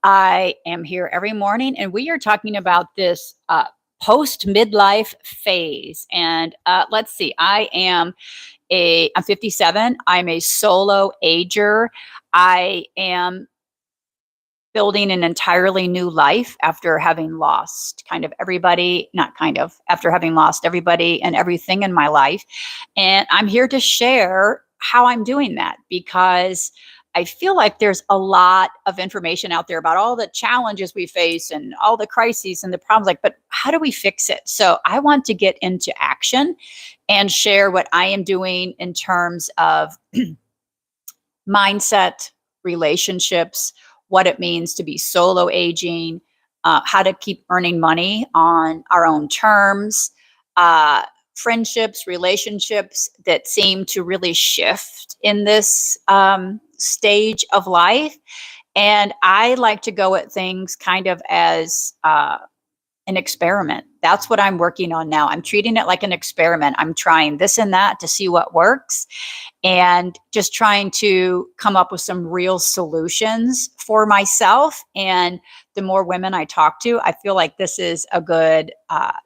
I am here every morning, and we are talking about this post midlife phase. And let's see, I'm 57. I'm a solo ager. I am building an entirely new life after having lost kind of everybody, not kind of, after having lost everybody and everything in my life. And I'm here to share how I'm doing that because I feel like there's a lot of information out there about all the challenges we face and all the crises and the problems, like, but how do we fix it? So I want to get into action and share what I am doing in terms of mindset, relationships, what it means to be solo aging, how to keep earning money on our own terms, uh, friendships, relationships that seem to really shift in this stage of life. And I like to go at things kind of as an experiment. That's what I'm working on now. I'm treating it like an experiment. I'm trying this and that to see what works and just trying to come up with some real solutions for myself. And the more women I talk to, I feel like this is a good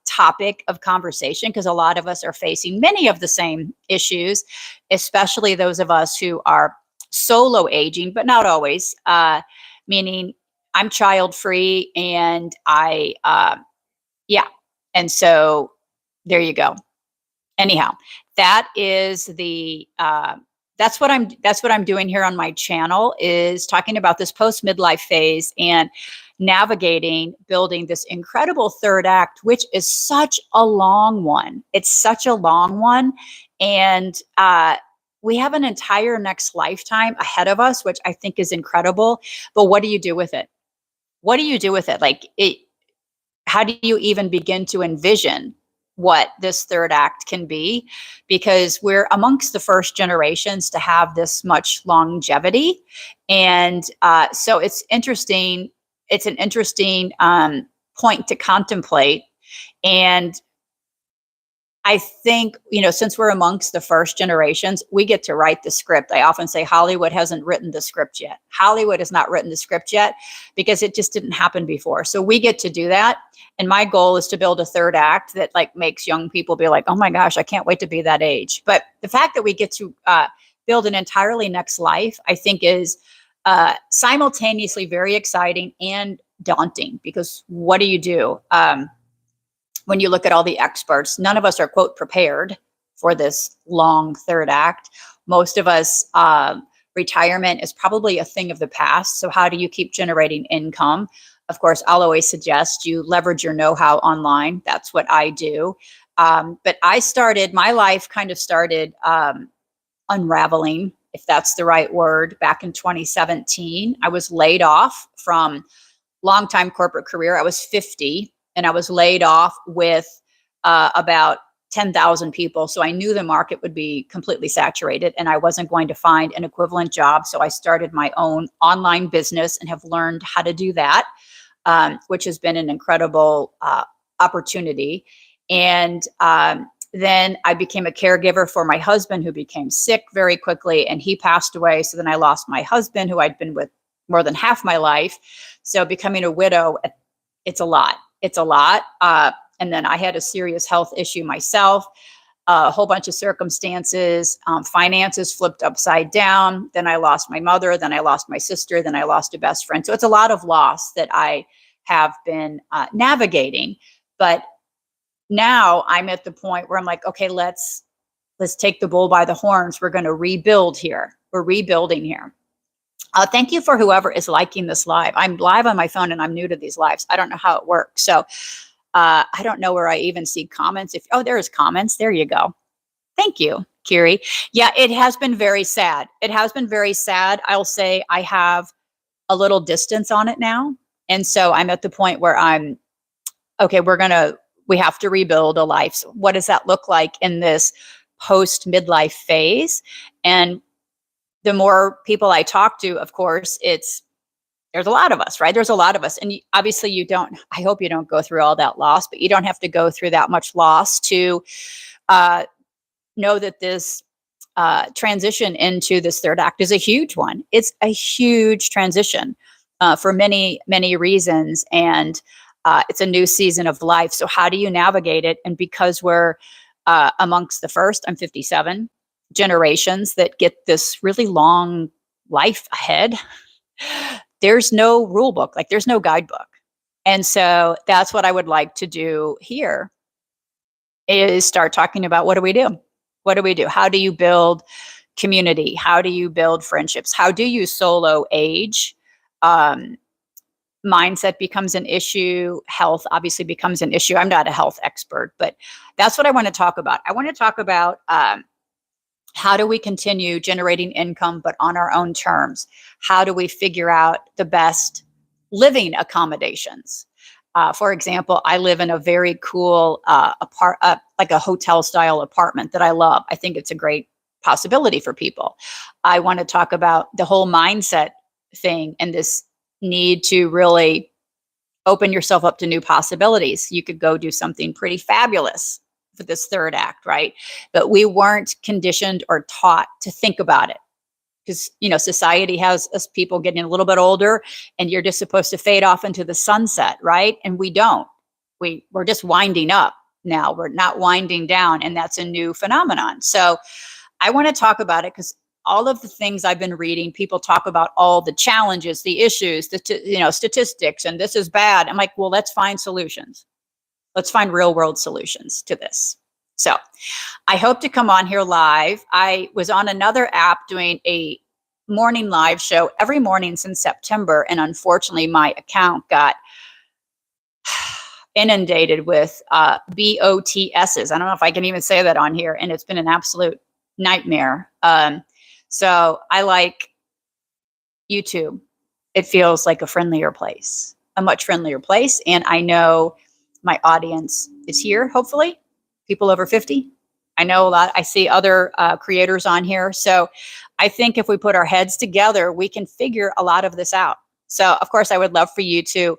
topic of conversation because a lot of us are facing many of the same issues, especially those of us who are solo aging, but not always, meaning I'm child free and yeah. And so there you go. Anyhow, that is that's what I'm doing here on my channel, is talking about this post midlife phase and navigating building this incredible third act, which is such a long one. It's such a long one. And we have an entire next lifetime ahead of us, which I think is incredible. But what do you do with it? What do you do with it? How do you even begin to envision what this third act can be? Because we're amongst the first generations to have this much longevity. And so it's interesting. It's an interesting point to contemplate. And I think, since we're amongst the first generations, we get to write the script. I often say Hollywood hasn't written the script yet. Hollywood has not written the script yet because it just didn't happen before. So we get to do that. And my goal is to build a third act that makes young people be like, oh my gosh, I can't wait to be that age. But the fact that we get to build an entirely next life, I think is simultaneously very exciting and daunting, because what do you do? When you look at all the experts, none of us are, quote, prepared for this long third act. Most of us, retirement is probably a thing of the past. So how do you keep generating income? Of course, I'll always suggest you leverage your know-how online. That's what I do. But my life kind of started unraveling, if that's the right word, back in 2017. I was laid off from longtime corporate career. I was 50. And I was laid off with about 10,000 people. So I knew the market would be completely saturated and I wasn't going to find an equivalent job. So I started my own online business and have learned how to do that, which has been an incredible opportunity. And then I became a caregiver for my husband, who became sick very quickly, and he passed away. So then I lost my husband, who I'd been with more than half my life. So becoming a widow, it's a lot. It's a lot. And then I had a serious health issue myself, a whole bunch of circumstances, finances flipped upside down. Then I lost my mother. Then I lost my sister. Then I lost a best friend. So it's a lot of loss that I have been navigating. But now I'm at the point where I'm like, okay, let's take the bull by the horns. We're going to rebuild here. We're rebuilding here. Thank you for whoever is liking this live. I'm live on my phone and I'm new to these lives. I don't know how it works. So I don't know where I even see comments. There's comments. There you go. Thank you, Kiri. Yeah, it has been very sad. It has been very sad. I'll say I have a little distance on it now. And so I'm at the point where we have to rebuild a life. So what does that look like in this post midlife phase? And the more people I talk to, of course, there's a lot of us, right? There's a lot of us. And obviously I hope you don't go through all that loss, but you don't have to go through that much loss to know that this transition into this third act is a huge one. It's a huge transition. for many, many reasons. And it's a new season of life. So how do you navigate it? And because we're amongst the first, I'm 57, generations that get this really long life ahead, there's no rule book, like there's no guidebook. And so that's what I would like to do here, is start talking about, what do we do? What do we do? How do you build community? How do you build friendships? How do you solo age? Mindset becomes an issue. Health obviously becomes an issue. I'm not a health expert, but that's what I want to talk about. I want to talk about how do we continue generating income, but on our own terms? How do we figure out the best living accommodations? For example, I live in a very cool like a hotel style apartment that I love. I think it's a great possibility for people. I want to talk about the whole mindset thing and this need to really open yourself up to new possibilities. You could go do something pretty fabulous for this third act, right? But we weren't conditioned or taught to think about it, because, you know, society has us people getting a little bit older and you're just supposed to fade off into the sunset, right? And we don't. We're just winding up now. We're not winding down, and that's a new phenomenon. So I want to talk about it because all of the things I've been reading, people talk about all the challenges, the issues, the statistics, and this is bad. I'm like, well, let's find solutions. Let's find real world solutions to this. So I hope to come on here live. I was on another app doing a morning live show every morning since September. And unfortunately, my account got inundated with BOTSs. I don't know if I can even say that on here. And it's been an absolute nightmare. So I like YouTube. It feels like a friendlier place, a much friendlier place. And I know my audience is here, hopefully, people over 50. I know a lot. I see other creators on here. So I think if we put our heads together, we can figure a lot of this out. So, of course, I would love for you to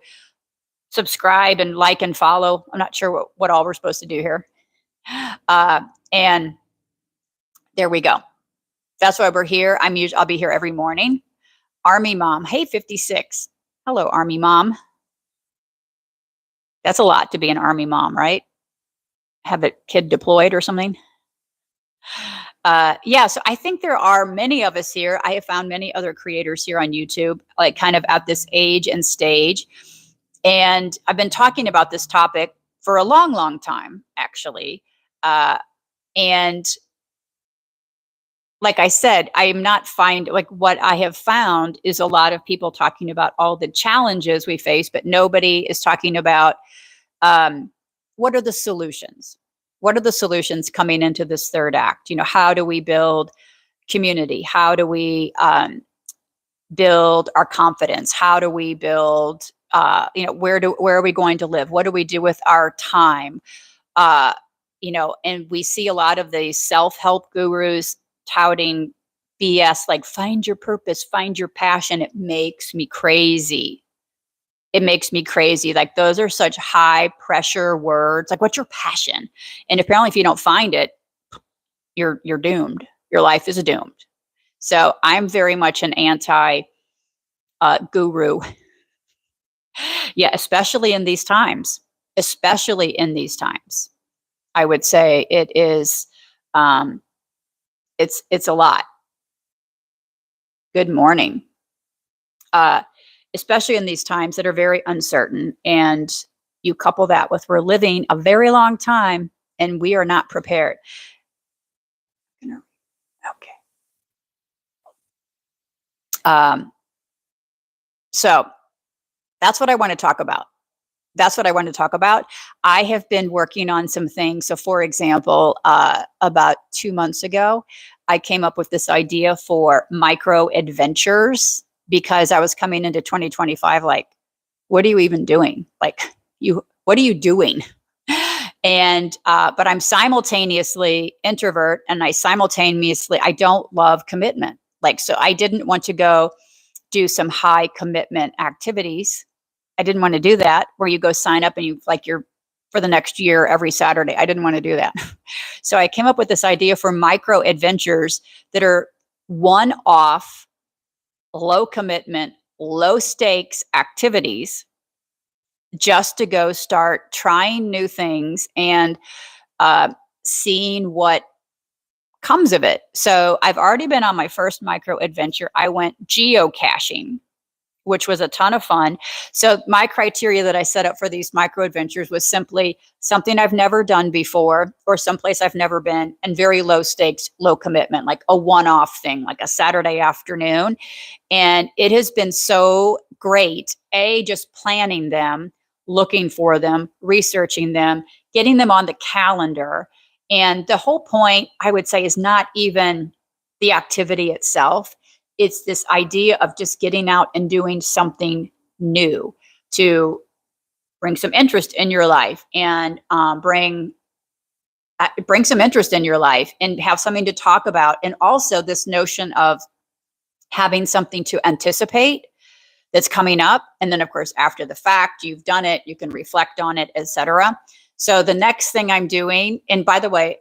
subscribe and like and follow. I'm not sure what all we're supposed to do here. And there we go. That's why we're here. I'll be here every morning. Army Mom. Hey, 56. Hello, Army Mom. That's a lot to be an Army mom, right? Have a kid deployed or something. Yeah, so I think there are many of us here. I have found many other creators here on YouTube, like kind of at this age and stage. And I've been talking about this topic for a long, long time, actually. And like I said, I am not what I have found is a lot of people talking about all the challenges we face, but nobody is talking about what are the solutions? What are the solutions coming into this third act? You know, how do we build community? How do we build our confidence? How do we build, where are we going to live? What do we do with our time? And we see a lot of these self-help gurus touting BS, like find your purpose, find your passion. It makes me crazy. It makes me crazy. Like those are such high pressure words. Like, what's your passion? And apparently if you don't find it, you're doomed. Your life is doomed. So I'm very much an anti guru. Yeah, especially in these times. Especially in these times. I would say it is it's a lot. Good morning. Especially in these times that are very uncertain. And you couple that with we're living a very long time and we are not prepared. Okay. So that's what I want to talk about. I have been working on some things. So for example, about 2 months ago, I came up with this idea for micro adventures because I was coming into 2025 like, what are you even doing? Like, what are you doing? And but I'm simultaneously introvert, and I don't love commitment. Like, so I didn't want to go do some high commitment activities. I didn't want to do that where you go sign up and you're for the next year every Saturday. I didn't want to do that. So I came up with this idea for micro adventures that are one-off, low commitment low stakes activities just to go start trying new things and uh, seeing what comes of it. So I've already been on my first micro adventure. I went geocaching, which was a ton of fun. So my criteria that I set up for these micro adventures was simply something I've never done before or someplace I've never been, and very low stakes, low commitment, like a one-off thing, like a Saturday afternoon. And it has been so great, just planning them, looking for them, researching them, getting them on the calendar. And the whole point, I would say, is not even the activity itself. It's this idea of just getting out and doing something new to bring some interest in your life and bring some interest in your life and have something to talk about. And also this notion of having something to anticipate that's coming up. And then, of course, after the fact, you've done it, you can reflect on it, etc. So the next thing I'm doing, and by the way,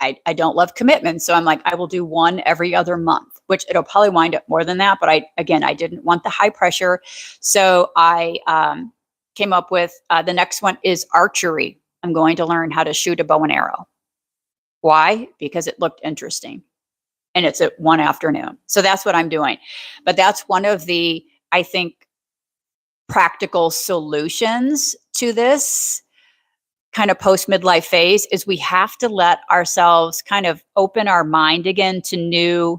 I don't love commitments. So I'm like, I will do one every other month, which it'll probably wind up more than that. But I didn't want the high pressure. So I came up with the next one is archery. I'm going to learn how to shoot a bow and arrow. Why? Because it looked interesting. And it's at one afternoon. So that's what I'm doing. But that's one of the, I think, practical solutions to this kind of post midlife phase is we have to let ourselves kind of open our mind again to new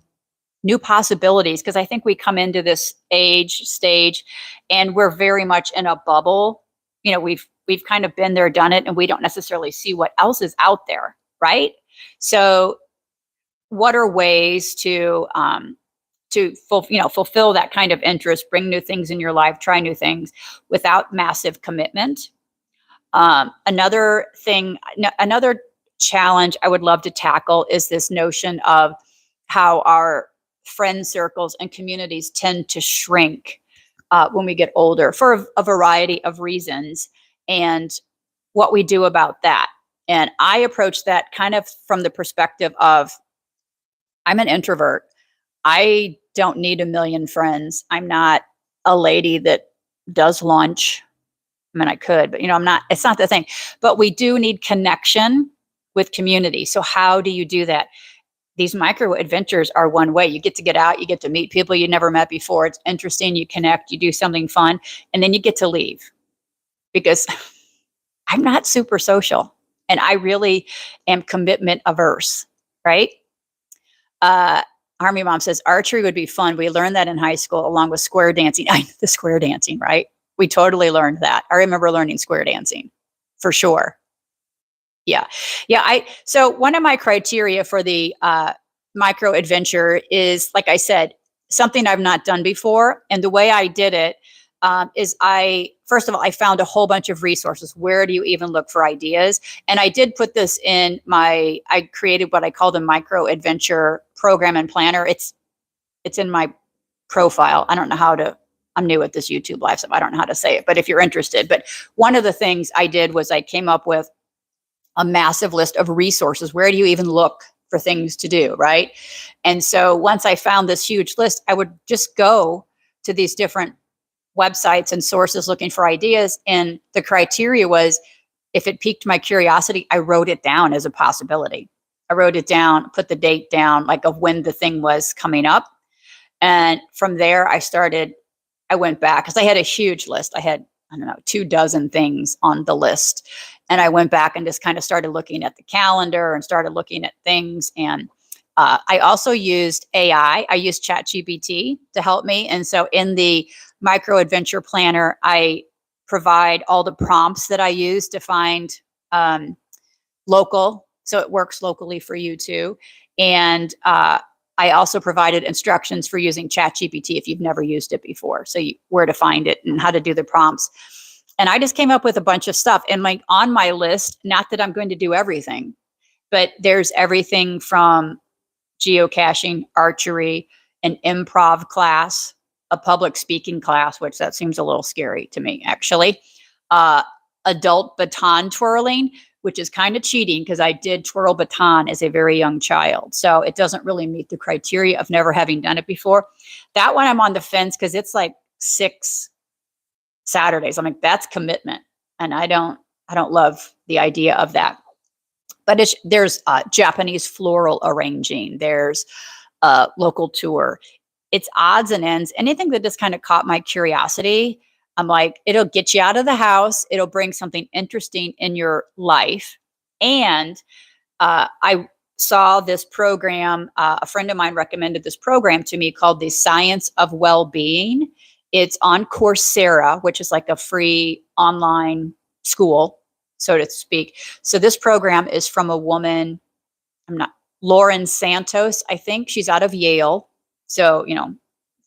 possibilities. Because I think we come into this stage and we're very much in a bubble. We've kind of been there, done it, and we don't necessarily see what else is out there, right? So what are ways to fulfill that kind of interest, bring new things in your life, try new things without massive commitment? Another challenge I would love to tackle is this notion of how our friend circles and communities tend to shrink when we get older for a variety of reasons, and what we do about that. And I approach that kind of from the perspective of, I'm an introvert. I don't need a million friends. I'm not a lady that does lunch. I mean, I could, but it's not the thing. But we do need connection with community. So how do you do that? These micro adventures are one way. You get out, you get to meet people you never met before. It's interesting. You connect, you do something fun, and then you get to leave, because I'm not super social and I really am commitment averse, right? Army Mom says archery would be fun. We learned that in high school along with square dancing. The square dancing, right? We totally learned that. I remember learning square dancing for sure. Yeah. So one of my criteria for the micro adventure is, like I said, something I've not done before. And the way I did it is first of all, I found a whole bunch of resources. Where do you even look for ideas? And I did put this in I created what I call the micro adventure program and planner. It's in my profile. I don't know I'm new at this YouTube live stuff. I don't know how to say it, but if you're interested. But one of the things I did was I came up with a massive list of resources. Where do you even look for things to do, right? And so once I found this huge list, I would just go to these different websites and sources looking for ideas. And the criteria was, if it piqued my curiosity, I wrote it down as a possibility. I wrote it down, put the date down, like of when the thing was coming up. And from there, I went back because I had a huge list. I had, 24 things on the list. And I went back and just kind of started looking at the calendar and started looking at things. And I also used AI. I used ChatGPT to help me. And so in the micro adventure planner, I provide all the prompts that I use to find local. So it works locally for you too. And I also provided instructions for using ChatGPT if you've never used it before. So where to find it and how to do the prompts. And I just came up with a bunch of stuff. And on my list, not that I'm going to do everything, but there's everything from geocaching, archery, an improv class, a public speaking class, which that seems a little scary to me, actually. Adult baton twirling, which is kind of cheating because I did twirl baton as a very young child. So it doesn't really meet the criteria of never having done it before. That one I'm on the fence because it's like 6 Saturdays. I'm like, that's commitment. And I don't love the idea of that. But there's Japanese floral arranging. There's a local tour. It's odds and ends. Anything that just kind of caught my curiosity. I'm like, it'll get you out of the house. It'll bring something interesting in your life. And I saw this program. A friend of mine recommended this program to me called The Science of Well-Being. It's on Coursera, which is like a free online school, so to speak. So this program is from a woman, Lauren Santos, I think. She's out of Yale. So,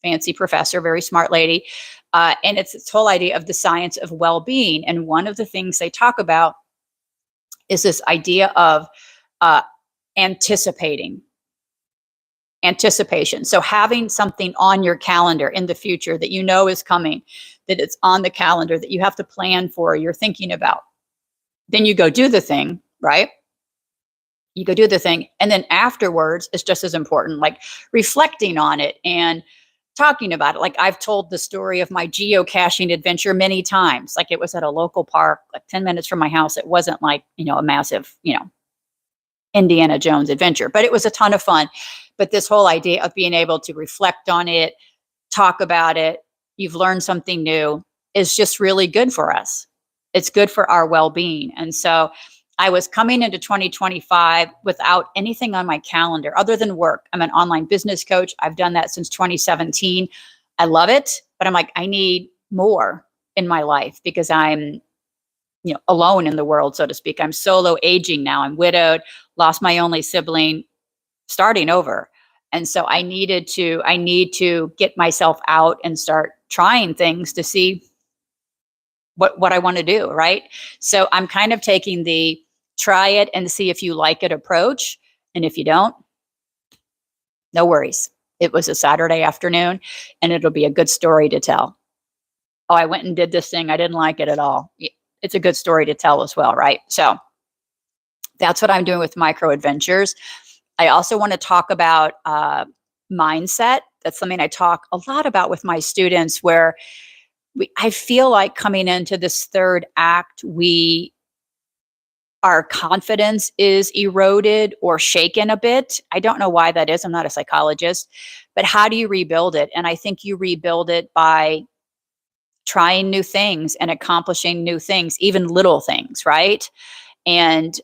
fancy professor, very smart lady. And it's this whole idea of the science of well-being. And one of the things they talk about is this idea of anticipation. So having something on your calendar in the future that you know is coming, that it's on the calendar, that you have to plan for, you're thinking about. Then you go do the thing, right? You go do the thing. And then afterwards, it's just as important, like reflecting on it and talking about it. Like I've told the story of my geocaching adventure many times. Like it was at a local park, like 10 minutes from my house. It wasn't like, a massive, Indiana Jones adventure, but it was a ton of fun. But this whole idea of being able to reflect on it, talk about it, you've learned something new, is just really good for us. It's good for our well-being. And so I was coming into 2025 without anything on my calendar other than work. I'm an online business coach. I've done that since 2017. I love it, but I'm like, I need more in my life because I'm, alone in the world, so to speak. I'm solo aging now. I'm widowed, lost my only sibling, starting over. And so I need to get myself out and start trying things to see what I want to do, right? So I'm kind of taking the try it and see if you like it approach. And if you don't, no worries. It was a Saturday afternoon and it'll be a good story to tell. Oh, I went and did this thing. I didn't like it at all. It's a good story to tell as well, right? So that's what I'm doing with micro adventures. I also want to talk about mindset. That's something I talk a lot about with my students where I feel like coming into this third act, our confidence is eroded or shaken a bit. I don't know why that is. I'm not a psychologist, but how do you rebuild it? And I think you rebuild it by trying new things and accomplishing new things, even little things, right? And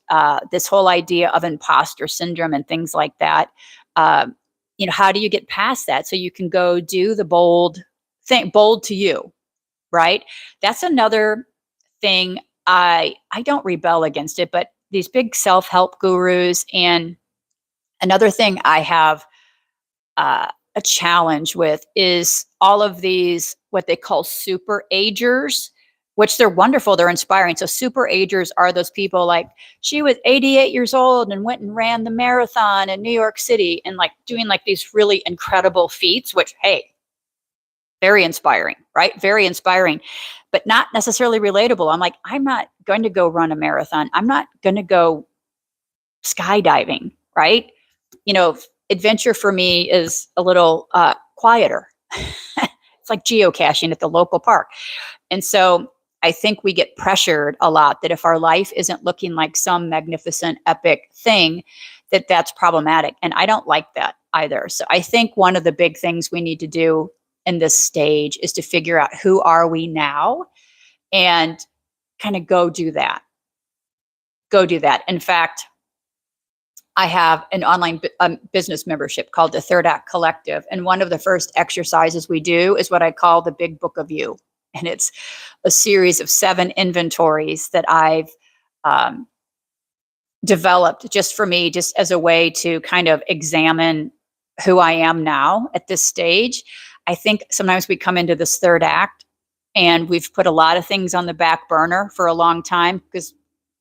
this whole idea of imposter syndrome and things like that, how do you get past that so you can go do the bold thing, bold to you, right? That's another thing. I don't rebel against it, but these big self-help gurus, and another thing I have a challenge with is all of these, what they call super agers, which they're wonderful. They're inspiring. So super agers are those people like, she was 88 years old and went and ran the marathon in New York City and like doing like these really incredible feats, which, hey, very inspiring, right? Very inspiring, but not necessarily relatable. I'm like, I'm not going to go run a marathon. I'm not going to go skydiving, right? Adventure for me is a little quieter. It's like geocaching at the local park. And so I think we get pressured a lot that if our life isn't looking like some magnificent, epic thing, that's problematic. And I don't like that either. So I think one of the big things we need to do in this stage is to figure out who are we now and kind of go do that. Go do that. In fact, I have an online business membership called the Third Act Collective. And one of the first exercises we do is what I call the Big Book of You. And it's a series of 7 inventories that I've developed just for me, just as a way to kind of examine who I am now at this stage. I think sometimes we come into this third act and we've put a lot of things on the back burner for a long time because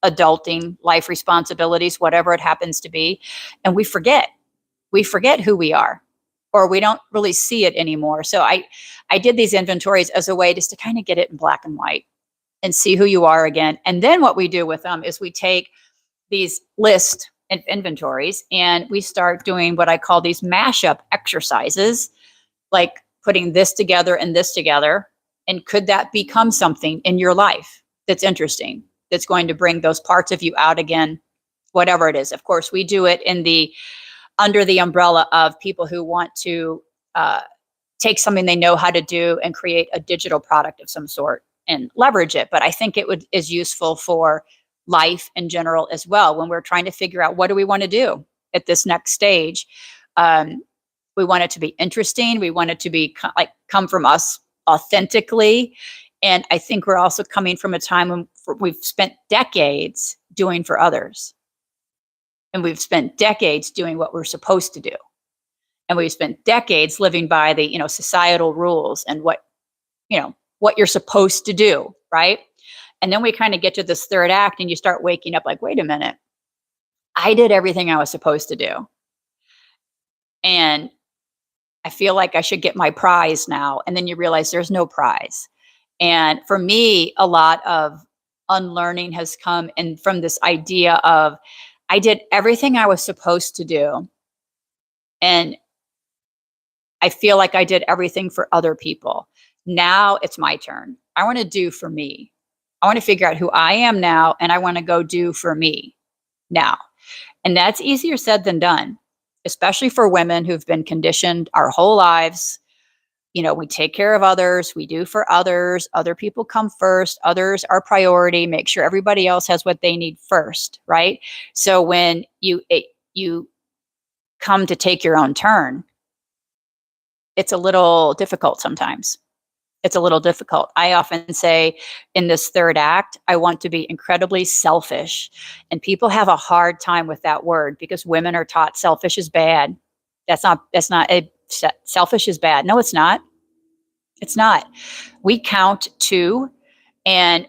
adulting, life responsibilities, whatever it happens to be. And we forget who we are, or we don't really see it anymore. So I did these inventories as a way just to kind of get it in black and white. and see who you are again. And then what we do with them is we take these list and inventories and we start doing what I call these mashup exercises, like putting this together and this together. And could that become something in your life that's interesting, that's going to bring those parts of you out again, whatever it is. Of course, we do it in the under the umbrella of people who want to take something they know how to do and create a digital product of some sort and leverage it. But I think is useful for life in general as well. When we're trying to figure out what do we want to do at this next stage, we want it to be interesting. We want it to be come from us authentically. And I think we're also coming from a time when we've spent decades doing for others. And we've spent decades doing what we're supposed to do. And we've spent decades living by the, societal rules and what you're supposed to do, right? And then we kind of get to this third act and you start waking up like, wait a minute, I did everything I was supposed to do. And I feel like I should get my prize now. And then you realize there's no prize. And for me, a lot of unlearning has come in from this idea of I did everything I was supposed to do. And I feel like I did everything for other people. Now it's my turn. I want to do for me. I want to figure out who I am now, and I want to go do for me now. And that's easier said than done, especially for women who've been conditioned our whole lives. We take care of others, we do for others, other people come first, others are priority, make sure everybody else has what they need first, right? So when you come to take your own turn, it's a little difficult sometimes. It's a little difficult. I often say in this third act, I want to be incredibly selfish. And people have a hard time with that word because women are taught selfish is bad. Selfish is bad. No, it's not. It's not. We count two and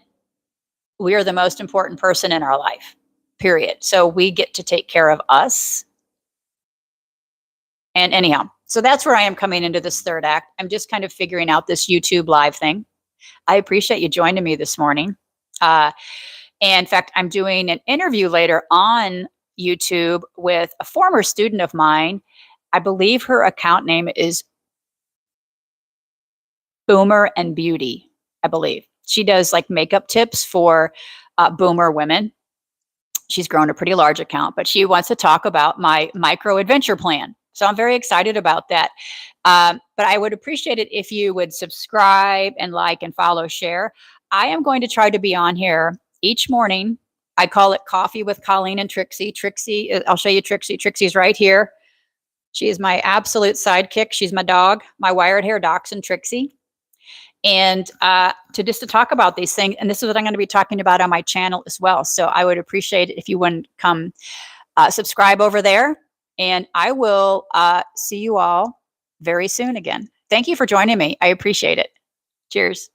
we are the most important person in our life, period. So we get to take care of us. And anyhow, so that's where I am coming into this third act. I'm just kind of figuring out this YouTube live thing. I appreciate you joining me this morning. And in fact, I'm doing an interview later on YouTube with a former student of mine. I believe her account name is Boomer and Beauty, I believe. She does like makeup tips for boomer women. She's grown a pretty large account, but she wants to talk about my micro adventure plan. So I'm very excited about that. But I would appreciate it if you would subscribe and like and follow, share. I am going to try to be on here each morning. I call it Coffee with Colleen and Trixie. Trixie, I'll show you Trixie. Trixie's right here. She is my absolute sidekick. She's my dog, my wired hair dachshund, Trixie. And to talk about these things. And this is what I'm going to be talking about on my channel as well. So I would appreciate it if you wouldn't come subscribe over there. And I will see you all very soon again. Thank you for joining me. I appreciate it. Cheers.